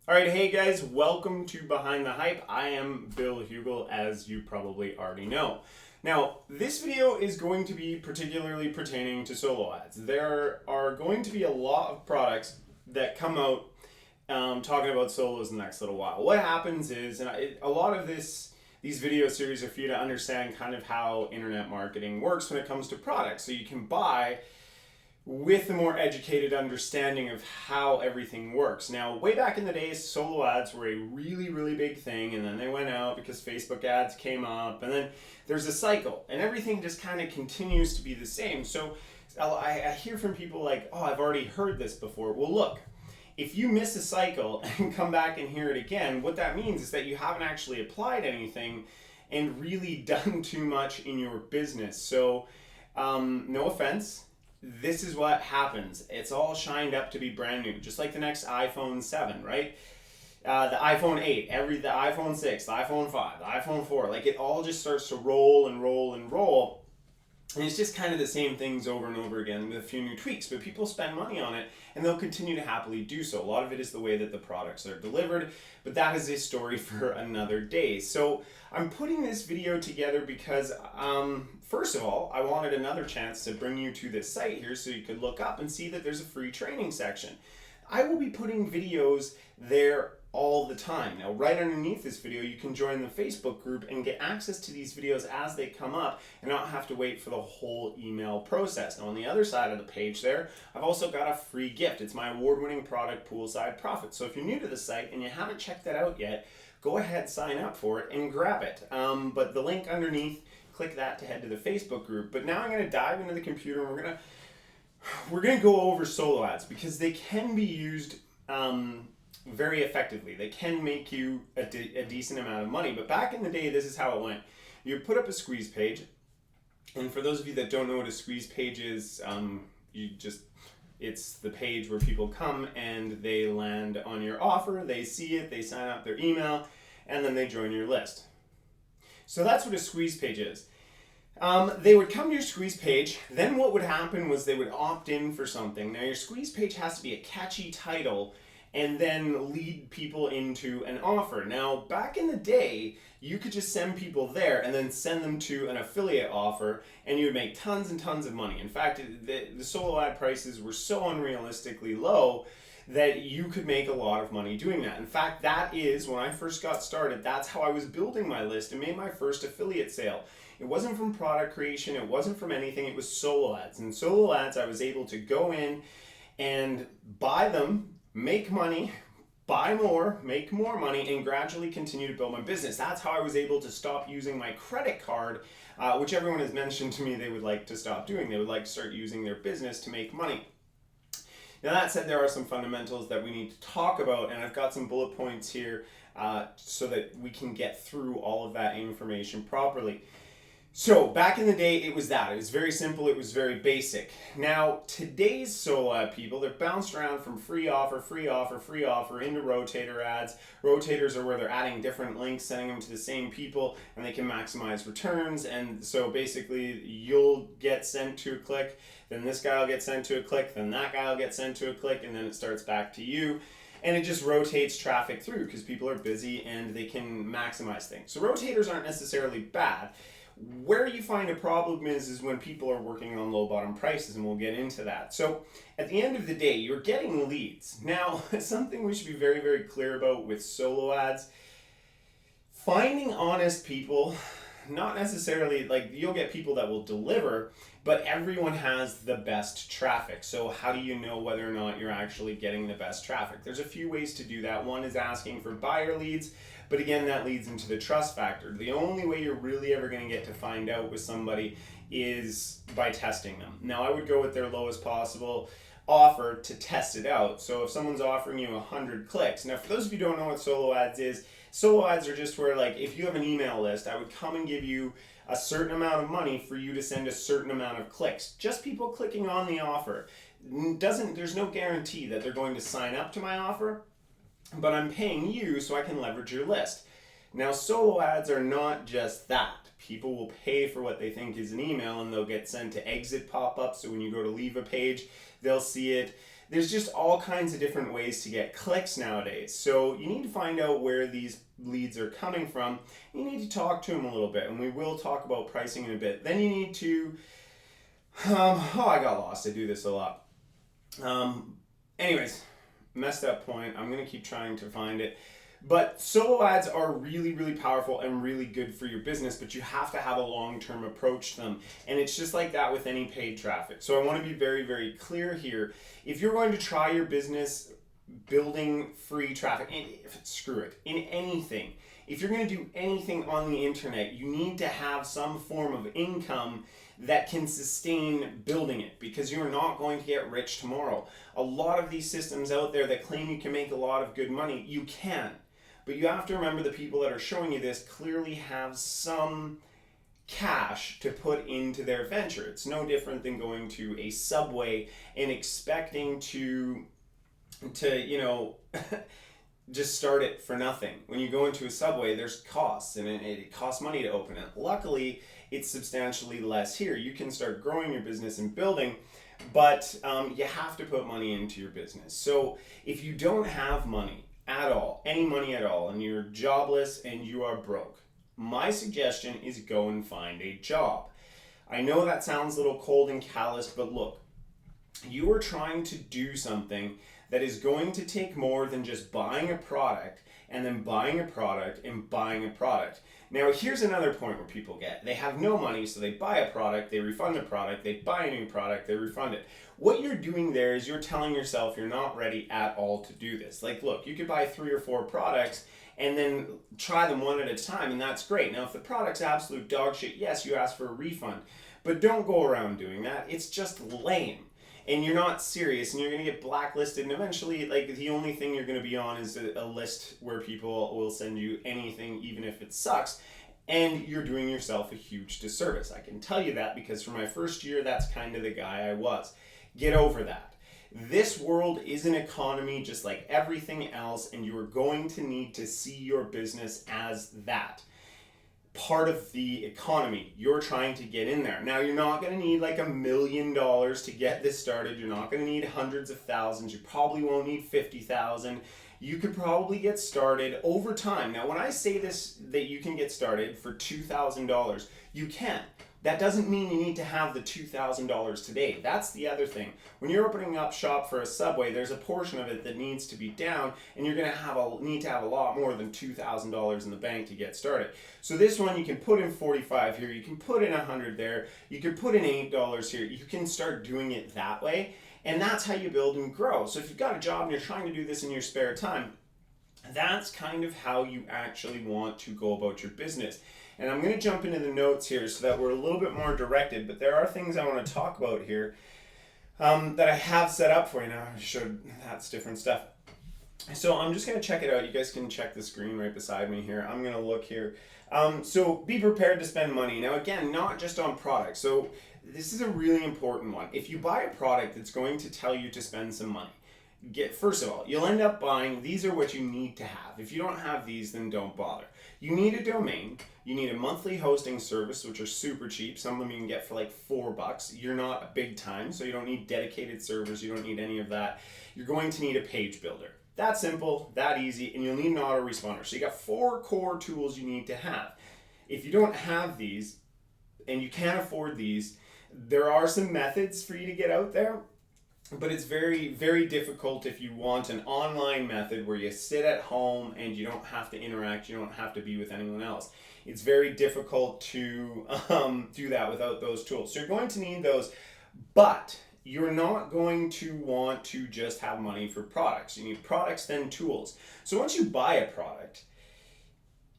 All right, hey guys, welcome to Behind the Hype. I am Bill Hugall, as you probably already know. Now, this video is going to be particularly pertaining to solo ads. There are going to be a lot of products that come out talking about solos in the next little while. What happens is, a lot of these video series are for you to understand kind of how internet marketing works when it comes to products. So you can buy with a more educated understanding of how everything works. Now, way back in the day, solo ads were a really, really big thing, and then they went out because Facebook ads came up, and then there's a cycle, and everything just kind of continues to be the same. So I hear from people like, oh, I've already heard this before. Well, look, if you miss a cycle and come back and hear it again, what that means is that you haven't actually applied anything and really done too much in your business. So, no offense, this is what happens. It's all shined up to be brand new, just like the next iPhone 7, right? The iPhone 8, the iPhone 6, the iPhone 5, the iPhone 4, like it all just starts to roll and roll and roll. And it's just kind of the same things over and over again with a few new tweaks, but people spend money on it and they'll continue to happily do so. A lot of it is the way that the products are delivered, but that is a story for another day. So I'm putting this video together because, first of all, I wanted another chance to bring you to this site here so you could look up and see that there's a free training section. I will be putting videos there all the time. Now, right underneath this video, you can join the Facebook group and get access to these videos as they come up and not have to wait for the whole email process. Now, on the other side of the page there, I've also got a free gift. It's my award-winning product, Poolside Profit. So if you're new to the site and you haven't checked that out yet, go ahead, sign up for it, and grab it. But the link underneath, click that to head to the Facebook group. But now I'm going to dive into the computer and we're going to go over solo ads because they can be used very effectively. They can make you a decent amount of money. But back in the day, this is how it went. You put up a squeeze page, and for those of you that don't know what a squeeze page is, it's the page where people come and they land on your offer, they see it, they sign up their email, and then they join your list. So that's what a squeeze page is. They would come to your squeeze page, then what would happen was they would opt in for something. Now your squeeze page has to be a catchy title and then lead people into an offer. Now, back in the day, you could just send people there and then send them to an affiliate offer and you would make tons and tons of money. In fact, the solo ad prices were so unrealistically low that you could make a lot of money doing that. In fact, that is, when I first got started, that's how I was building my list and made my first affiliate sale. It wasn't from product creation, it wasn't from anything, it was solo ads. And solo ads, I was able to go in and buy them, make money, buy more, make more money, and gradually continue to build my business. That's how I was able to stop using my credit card, which everyone has mentioned to me they would like to stop doing. They would like to start using their business to make money. Now that said, there are some fundamentals that we need to talk about, and I've got some bullet points here so that we can get through all of that information properly. So back in the day, it was that. It was very simple. It was very basic. Now, today's solo ad people, they're bounced around from free offer, free offer, free offer into rotator ads. Rotators are where they're adding different links, sending them to the same people, and they can maximize returns. And so basically, you'll get sent to a click, then this guy will get sent to a click, then that guy will get sent to a click, and then it starts back to you. And it just rotates traffic through because people are busy and they can maximize things. So rotators aren't necessarily bad. Where you find a problem is when people are working on low bottom prices, and we'll get into that. So at the end of the day, you're getting leads. Now, something we should be very, very clear about with solo ads, finding honest people, not necessarily, like you'll get people that will deliver, but everyone has the best traffic. So how do you know whether or not you're actually getting the best traffic? There's a few ways to do that. One is asking for buyer leads, but again, that leads into the trust factor. The only way you're really ever going to get to find out with somebody is by testing them. Now, I would go with their lowest possible offer to test it out. So if someone's offering you 100 clicks, now for those of you who don't know what solo ads is, solo ads are just where, like, if you have an email list, I would come and give you a certain amount of money for you to send a certain amount of clicks. Just people clicking on the offer. There's no guarantee that they're going to sign up to my offer, but I'm paying you so I can leverage your list. Now, solo ads are not just that. People will pay for what they think is an email, and they'll get sent to exit pop-ups. So when you go to leave a page, they'll see it. There's just all kinds of different ways to get clicks nowadays. So you need to find out where these leads are coming from. You need to talk to them a little bit, and we will talk about pricing in a bit. Then you need to, I got lost. I do this a lot. Anyways, messed up point. I'm going to keep trying to find it. But solo ads are really, really powerful and really good for your business, but you have to have a long-term approach to them. And it's just like that with any paid traffic. So I want to be very, very clear here. If you're going to try your business building free traffic, and screw it, in anything, if you're going to do anything on the internet, you need to have some form of income that can sustain building it, because you're not going to get rich tomorrow. A lot of these systems out there that claim you can make a lot of good money, you can. But you have to remember the people that are showing you this clearly have some cash to put into their venture. It's no different than going to a Subway and expecting to just start it for nothing. When you go into a Subway, there's costs, and it costs money to open it. Luckily, it's substantially less here. You can start growing your business and building, but you have to put money into your business. So if you don't have money at all, any money at all, and you're jobless and you are broke, my suggestion is go and find a job. I know that sounds a little cold and callous, but look, you are trying to do something that is going to take more than just buying a product and then buying a product and buying a product. Now, here's another point where people get. They have no money, so they buy a product, they refund the product, they buy a new product, they refund it. What you're doing there is you're telling yourself you're not ready at all to do this. Like, look, you could buy 3 or 4 products and then try them one at a time, and that's great. Now, if the product's absolute dog shit, yes, you ask for a refund, but don't go around doing that. It's just lame. And you're not serious, and you're going to get blacklisted, and eventually, like, the only thing you're going to be on is a list where people will send you anything, even if it sucks, and you're doing yourself a huge disservice. I can tell you that because for my first year, that's kind of the guy I was. Get over that. This world is an economy just like everything else, and you are going to need to see your business as that. Part of the economy. You're trying to get in there. Now, you're not going to need like $1 million to get this started. You're not going to need hundreds of thousands. You probably won't need 50,000. You could probably get started over time. Now, when I say this, that you can get started for $2,000, you can. That doesn't mean you need to have the $2,000 today. That's the other thing. When you're opening up shop for a Subway, there's a portion of it that needs to be down, and you're going to need to have a lot more than $2,000 in the bank to get started. So this one, you can put in 45 here, you can put in 100 there, you can put in $8 here. You can start doing it that way, and that's how you build and grow. So if you've got a job and you're trying to do this in your spare time, that's kind of how you actually want to go about your business. And I'm going to jump into the notes here so that we're a little bit more directed, but there are things I want to talk about here that I have set up for you. Now, I showed that's different stuff. So I'm just going to check it out. You guys can check the screen right beside me here. I'm going to look here. So be prepared to spend money. Now, again, not just on products. So this is a really important one. If you buy a product that's going to tell you to spend some money, first of all, you'll end up buying, these are what you need to have. If you don't have these, then don't bother. You need a domain, you need a monthly hosting service, which are super cheap. Some of them you can get for like $4. You're not a big time, so you don't need dedicated servers, you don't need any of that. You're going to need a page builder. That simple, that easy, and you'll need an autoresponder. So you got 4 core tools you need to have. If you don't have these, and you can't afford these, there are some methods for you to get out there. But it's very, very difficult if you want an online method where you sit at home and you don't have to interact, you don't have to be with anyone else. It's very difficult to do that without those tools. So you're going to need those, but you're not going to want to just have money for products. You need products, then tools. So once you buy a product,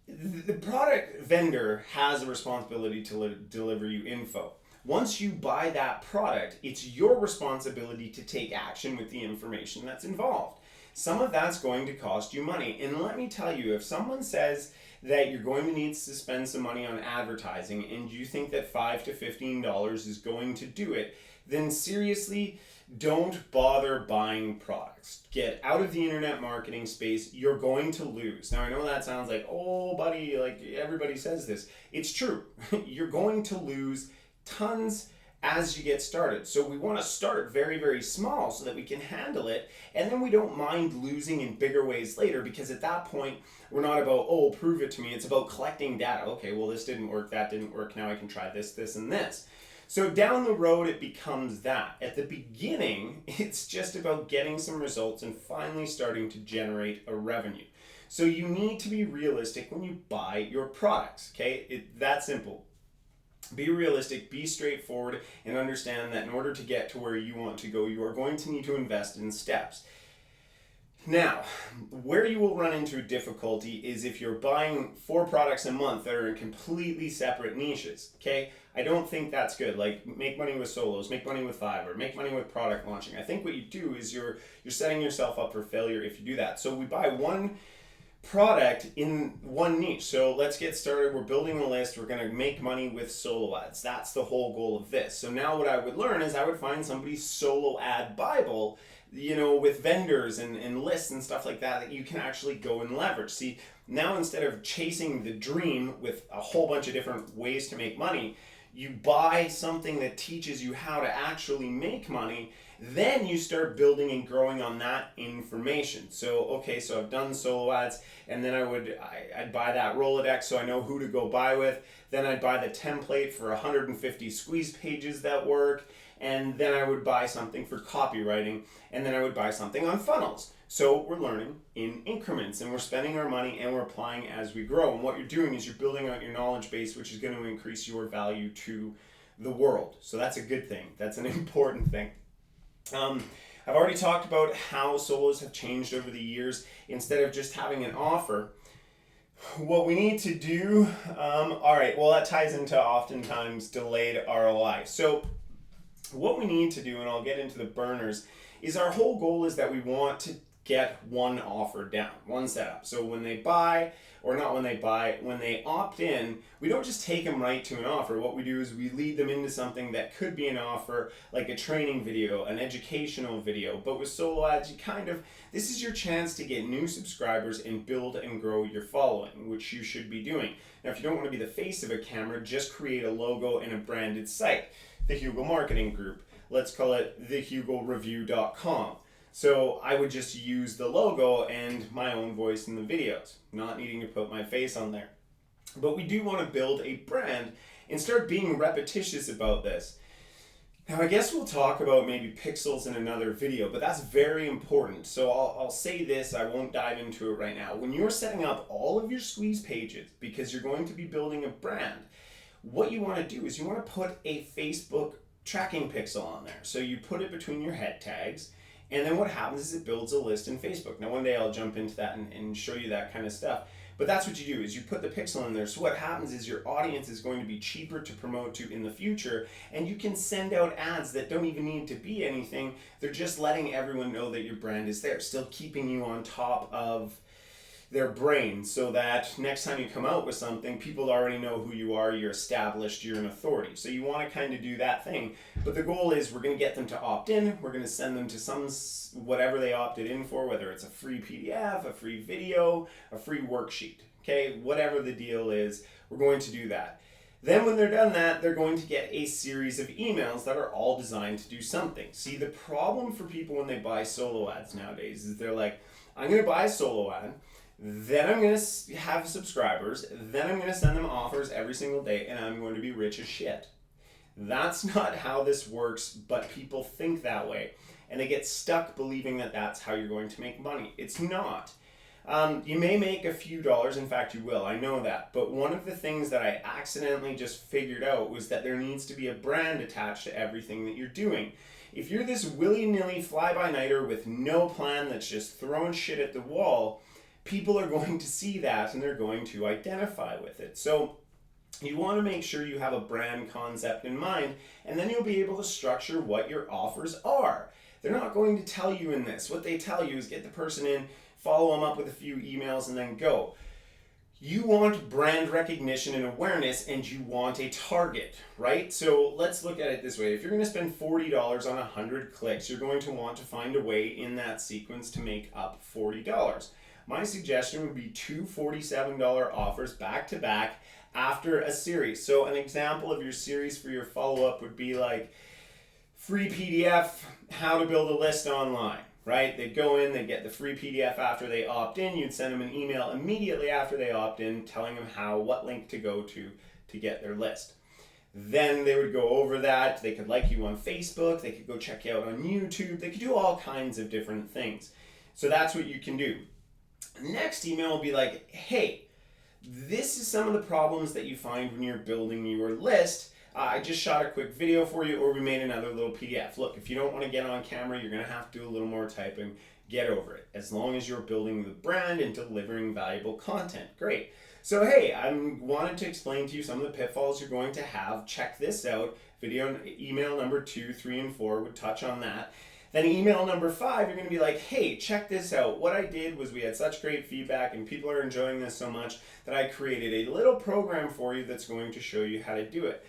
the product vendor has a responsibility to deliver you info. Once you buy that product, it's your responsibility to take action with the information that's involved. Some of that's going to cost you money. And let me tell you, if someone says that you're going to need to spend some money on advertising and you think that $5 to $15 is going to do it, then seriously, don't bother buying products. Get out of the internet marketing space. You're going to lose. Now, I know that sounds like, oh, buddy, like everybody says this. It's true. You're going to lose tons as you get started. So we want to start very, very small so that we can handle it, and then we don't mind losing in bigger ways later, because at that point we're not about, oh, prove it to me. It's about collecting data. Okay, well, this didn't work, that didn't work, now I can try this, this, and this. So down the road it becomes that. At the beginning, it's just about getting some results and finally starting to generate a revenue. So you need to be realistic when you buy your products, okay? That simple. Be realistic, be straightforward, and understand that in order to get to where you want to go, you are going to need to invest in steps. Now, where you will run into difficulty is if you're buying 4 products a month that are in completely separate niches, okay? I don't think that's good. Like, make money with solos, make money with Fiverr, make money with product launching. I think what you do is you're setting yourself up for failure if you do that. So we buy one product in one niche. So let's get started. We're building a list. We're going to make money with solo ads. That's the whole goal of this. So now what I would learn is I would find somebody's solo ad Bible, with vendors and lists and stuff like that you can actually go and leverage. See, now instead of chasing the dream with a whole bunch of different ways to make money, you buy something that teaches you how to actually make money. Then you start building and growing on that information. So, okay, so I've done solo ads, and then I'd buy that Rolodex so I know who to go buy with. Then I'd buy the template for 150 squeeze pages that work. And then I would buy something for copywriting, and then I would buy something on funnels. So we're learning in increments, and we're spending our money, and we're applying as we grow. And what you're doing is you're building out your knowledge base, which is going to increase your value to the world. So that's a good thing. That's an important thing. I've already talked about how solos have changed over the years. Instead of just having an offer, what we need to do, that ties into oftentimes delayed ROI. So what we need to do, and I'll get into the burners, is our whole goal is that we want to get one offer down, one setup. So when they opt in, we don't just take them right to an offer. What we do is we lead them into something that could be an offer, like a training video, an educational video. But with solo ads, this is your chance to get new subscribers and build and grow your following, which you should be doing. Now, if you don't want to be the face of a camera, just create a logo and a branded site. The Hugall Marketing Group. Let's call it thehugallreview.com. So I would just use the logo and my own voice in the videos, not needing to put my face on there. But we do want to build a brand and start being repetitious about this. Now, I guess we'll talk about maybe pixels in another video, but that's very important. So I'll say this, I won't dive into it right now. When you're setting up all of your squeeze pages, because you're going to be building a brand, what you want to do is you want to put a Facebook tracking pixel on there. So you put it between your head tags, and then what happens is it builds a list in Facebook. Now, one day I'll jump into that and show you that kind of stuff. But that's what you do, is you put the pixel in there. So what happens is your audience is going to be cheaper to promote to in the future, and you can send out ads that don't even need to be anything. They're just letting everyone know that your brand is there, still keeping you on top of their brain, so that next time you come out with something, people already know who you are, you're established, you're an authority. So you want to kind of do that thing. But the goal is we're going to get them to opt in, we're going to send them to whatever they opted in for, whether it's a free PDF, a free video, a free worksheet, okay? Whatever the deal is, we're going to do that. Then when they're done that, they're going to get a series of emails that are all designed to do something. See, the problem for people when they buy solo ads nowadays is they're like, I'm going to buy a solo ad, then I'm going to have subscribers, then I'm going to send them offers every single day, and I'm going to be rich as shit. That's not how this works, but people think that way, and they get stuck believing that that's how you're going to make money. It's not. You may make a few dollars, in fact you will, I know that, but one of the things that I accidentally just figured out was that there needs to be a brand attached to everything that you're doing. If you're this willy-nilly fly-by-nighter with no plan that's just throwing shit at the wall, people are going to see that and they're going to identify with it. So you want to make sure you have a brand concept in mind, and then you'll be able to structure what your offers are. They're not going to tell you in this. What they tell you is get the person in, follow them up with a few emails, and then go. You want brand recognition and awareness, and you want a target, right? So let's look at it this way. If you're going to spend $40 on 100 clicks, you're going to want to find a way in that sequence to make up $40. My suggestion would be two $47 offers back to back after a series. So an example of your series for your follow-up would be like free PDF, how to build a list online, right? They'd go in, they'd get the free PDF after they opt in. You'd send them an email immediately after they opt in telling them what link to go to get their list. Then they would go over that. They could like you on Facebook. They could go check you out on YouTube. They could do all kinds of different things. So that's what you can do. Next email will be like, hey, this is some of the problems that you find when you're building your list. I just shot a quick video for you, or we made another little PDF. Look, if you don't want to get on camera, you're going to have to do a little more typing. Get over it. As long as you're building the brand and delivering valuable content. Great. So hey, I wanted to explain to you some of the pitfalls you're going to have. Check this out. Email number 2, 3, and 4 would touch on that. Then email number 5, you're going to be like, hey, check this out. What I did was we had such great feedback and people are enjoying this so much that I created a little program for you that's going to show you how to do it.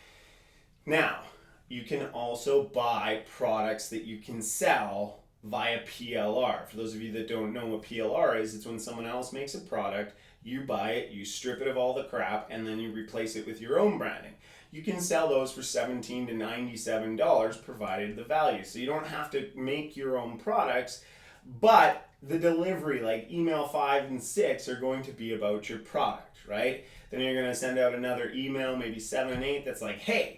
Now, you can also buy products that you can sell via PLR. For those of you that don't know what PLR is, it's when someone else makes a product, you buy it, you strip it of all the crap, and then you replace it with your own branding. You can sell those for $17 to $97 provided the value. So you don't have to make your own products, but the delivery, like email 5 and 6, are going to be about your product, right? Then you're going to send out another email, maybe 7 and 8, that's like, hey,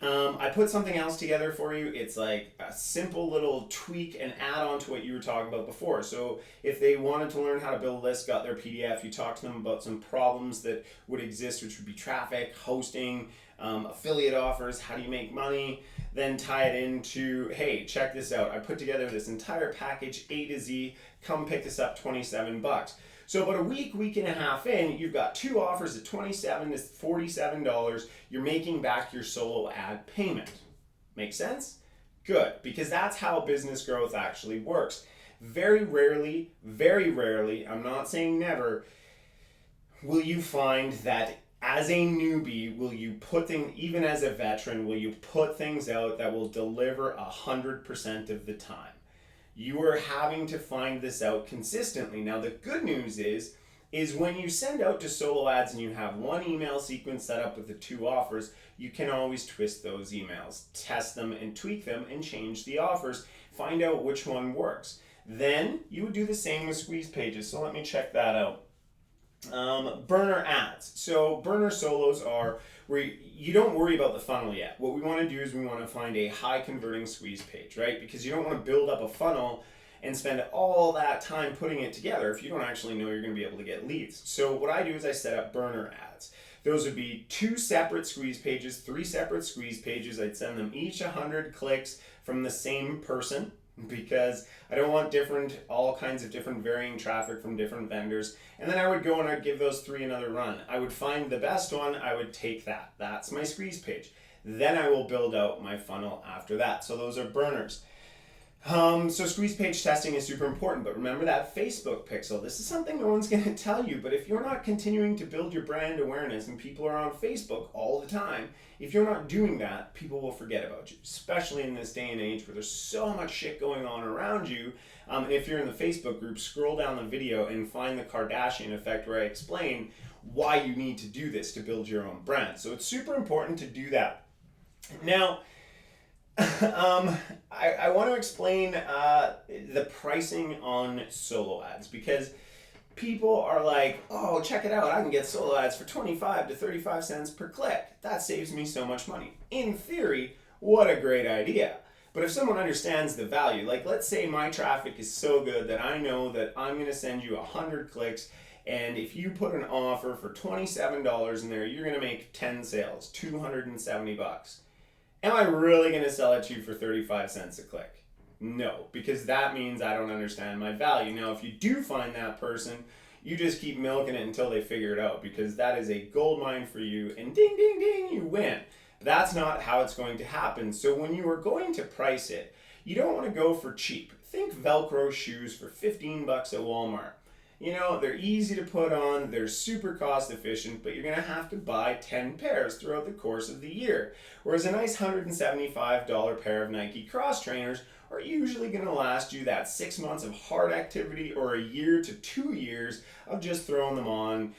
I put something else together for you. It's like a simple little tweak and add on to what you were talking about before. So if they wanted to learn how to build a list, got their PDF, you talk to them about some problems that would exist, which would be traffic, hosting, affiliate offers, how do you make money, then tie it into, hey, check this out. I put together this entire package A to Z. Come pick this up, $27. So about a week and a half in, you've got 2 offers at $27 to $47. You're making back your solo ad payment. Make sense? Good, because that's how business growth actually works. Very rarely, I'm not saying never, will you find that as a newbie, will you put things, even as a veteran, will you put things out that will deliver 100% of the time? You are having to find this out consistently. Now, the good news is when you send out to solo ads and you have one email sequence set up with the 2 offers, you can always twist those emails, test them and tweak them and change the offers, find out which one works. Then you would do the same with squeeze pages. So let me check that out. Burner ads. So burner solos are where you don't worry about the funnel yet. What we want to do is we want to find a high converting squeeze page, right? Because you don't want to build up a funnel and spend all that time putting it together if you don't actually know you're going to be able to get leads. So what I do is I set up burner ads. Those would be 2 separate squeeze pages, 3 separate squeeze pages. I'd send them each 100 clicks from the same person, because I don't want all kinds of different varying traffic from different vendors. And then I would go and I'd give those 3 another run. I would find the best one, I would take that. That's my squeeze page. Then I will build out my funnel after that. So those are burners. So squeeze page testing is super important, but remember that Facebook pixel. This is something no one's going to tell you, but if you're not continuing to build your brand awareness and people are on Facebook all the time, if you're not doing that, people will forget about you, especially in this day and age where there's so much shit going on around you. If you're in the Facebook group, scroll down the video and find the Kardashian effect where I explain why you need to do this to build your own brand. So it's super important to do that. Now, I want to explain the pricing on solo ads, because people are like, oh, check it out, I can get solo ads for 25 to 35 cents per click. That saves me so much money. In theory, what a great idea. But if someone understands the value, like let's say my traffic is so good that I know that I'm going to send you 100 clicks, and if you put an offer for $27 in there, you're going to make 10 sales, $270. Am I really going to sell it to you for 35 cents a click? No, because that means I don't understand my value. Now, if you do find that person, you just keep milking it until they figure it out, because that is a gold mine for you, and ding, ding, ding, you win. That's not how it's going to happen. So when you are going to price it, you don't want to go for cheap. Think Velcro shoes for 15 bucks at Walmart. You know, they're easy to put on, they're super cost efficient, but you're going to have to buy 10 pairs throughout the course of the year. Whereas a nice $175 pair of Nike cross trainers are usually going to last you that 6 months of hard activity, or a year to 2 years of just throwing them on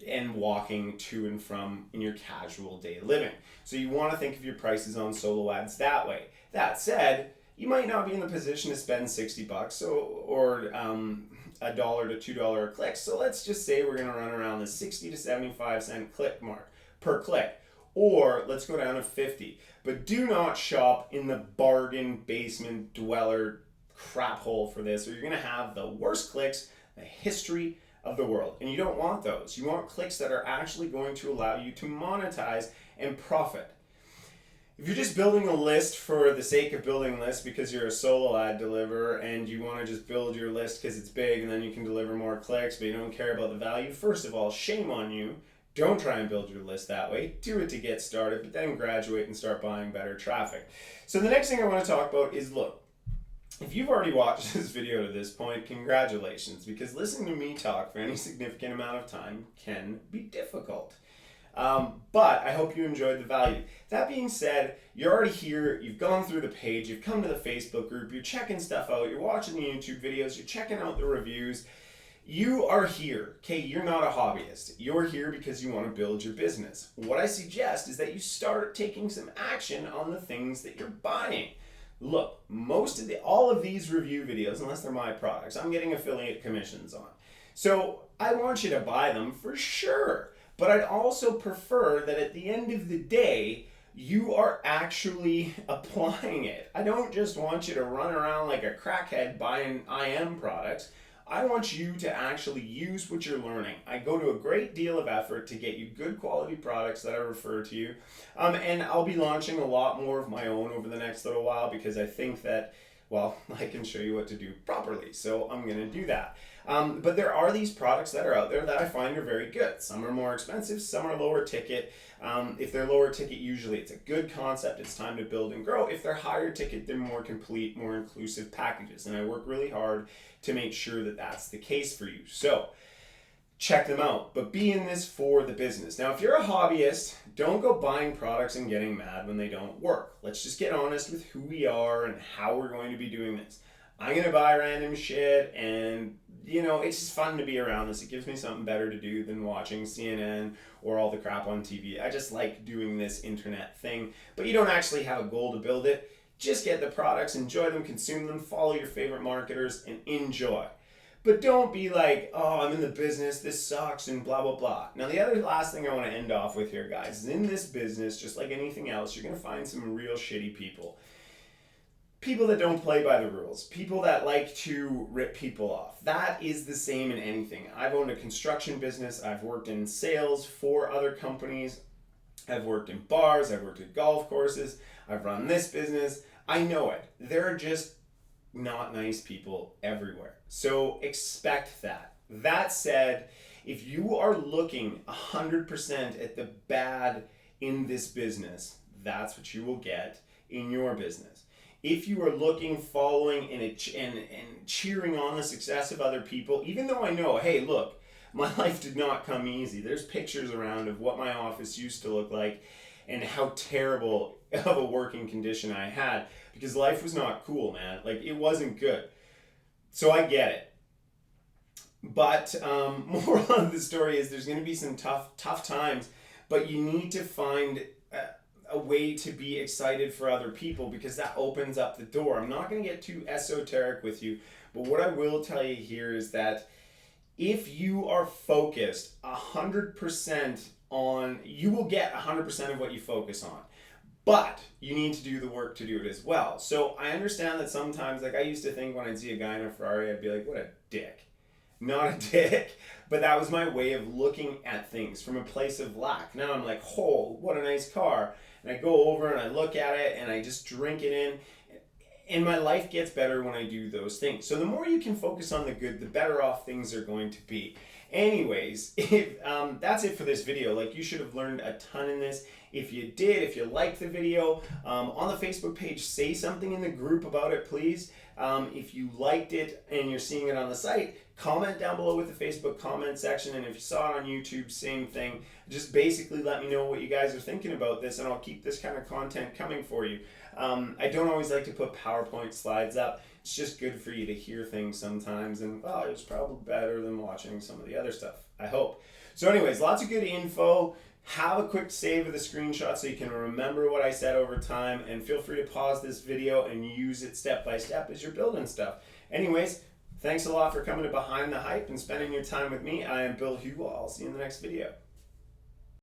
and walking to and from in your casual day living. So you want to think of your prices on solo ads that way. That said, you might not be in the position to spend $60 or $1 to $2 a click. So let's just say we're going to run around the 60 to 75 cent click mark per click. Or let's go down to 50. But do not shop in the bargain basement dweller crap hole for this, or you're going to have the worst clicks in the history of the world. And you don't want those. You want clicks that are actually going to allow you to monetize and profit. If you're just building a list for the sake of building a list because you're a solo ad deliverer and you want to just build your list because it's big and then you can deliver more clicks but you don't care about the value, first of all, shame on you. Don't try and build your list that way. Do it to get started, but then graduate and start buying better traffic. So the next thing I want to talk about is, look, if you've already watched this video to this point, congratulations, because listening to me talk for any significant amount of time can be difficult. But I hope you enjoyed the value. That being said, you're already here, you've gone through the page, you've come to the Facebook group, you're checking stuff out, you're watching the YouTube videos, you're checking out the reviews. You are here, okay? You're not a hobbyist. You're here because you want to build your business. What I suggest is that you start taking some action on the things that you're buying. Look, all of these review videos, unless they're my products, I'm getting affiliate commissions on. So I want you to buy them for sure. But I'd also prefer that at the end of the day, you are actually applying it. I don't just want you to run around like a crackhead buying IM products. I want you to actually use what you're learning. I go to a great deal of effort to get you good quality products that I refer to you. And I'll be launching a lot more of my own over the next little while because I think that, well, I can show you what to do properly. So I'm going to do that. But there are these products that are out there that I find are very good. Some are more expensive, some are lower ticket. If they're lower ticket, usually it's a good concept. It's time to build and grow. If they're higher ticket, they're more complete, more inclusive packages. And I work really hard to make sure that that's the case for you. So check them out, but be in this for the business. Now, if you're a hobbyist, don't go buying products and getting mad when they don't work. Let's just get honest with who we are and how we're going to be doing this. I'm going to buy random shit and it's just fun to be around this. It gives me something better to do than watching CNN or all the crap on TV. I just like doing this internet thing, but you don't actually have a goal to build it. Just get the products, enjoy them, consume them, follow your favorite marketers, and enjoy. But don't be like, oh, I'm in the business, this sucks, and blah, blah, blah. Now, the last thing I want to end off with here, guys, is in this business, just like anything else, you're going to find some real shitty people. People that don't play by the rules. People that like to rip people off. That is the same in anything. I've owned a construction business. I've worked in sales for other companies. I've worked in bars. I've worked at golf courses. I've run this business. I know it. There are just not nice people everywhere. So expect that. That said, if you are looking 100% at the bad in this business, that's what you will get in your business. If you are looking, following, and cheering on the success of other people, even though I know, hey, look, my life did not come easy. There's pictures around of what my office used to look like and how terrible of a working condition I had because life was not cool, man. Like, it wasn't good. So I get it. But moral of the story is there's going to be some tough times, but you need to find a way to be excited for other people because that opens up the door. I'm not going to get too esoteric with you, but what I will tell you here is that if you are focused 100% on, you will get 100% of what you focus on, but you need to do the work to do it as well. So I understand that sometimes, like I used to think when I'd see a guy in a Ferrari, I'd be like, what a dick. Not a dick, but that was my way of looking at things from a place of lack. Now I'm like, oh, what a nice car. And I go over and I look at it and I just drink it in. And my life gets better when I do those things. So the more you can focus on the good, the better off things are going to be. Anyways, that's it for this video. Like, you should have learned a ton in this. If you did, if you liked the video, on the Facebook page, say something in the group about it, please. If you liked it and you're seeing it on the site, comment down below with the Facebook comment section. And if you saw it on YouTube, same thing. Just basically let me know what you guys are thinking about this, and I'll keep this kind of content coming for you. I don't always like to put PowerPoint slides up. It's just good for you to hear things sometimes, and well, it's probably better than watching some of the other stuff, I hope. So anyways, lots of good info. Have a quick save of the screenshot so you can remember what I said over time, and feel free to pause this video and use it step by step as you're building stuff. Anyways, thanks a lot for coming to Behind the Hype and spending your time with me. I am Bill Hugall. I'll see you in the next video.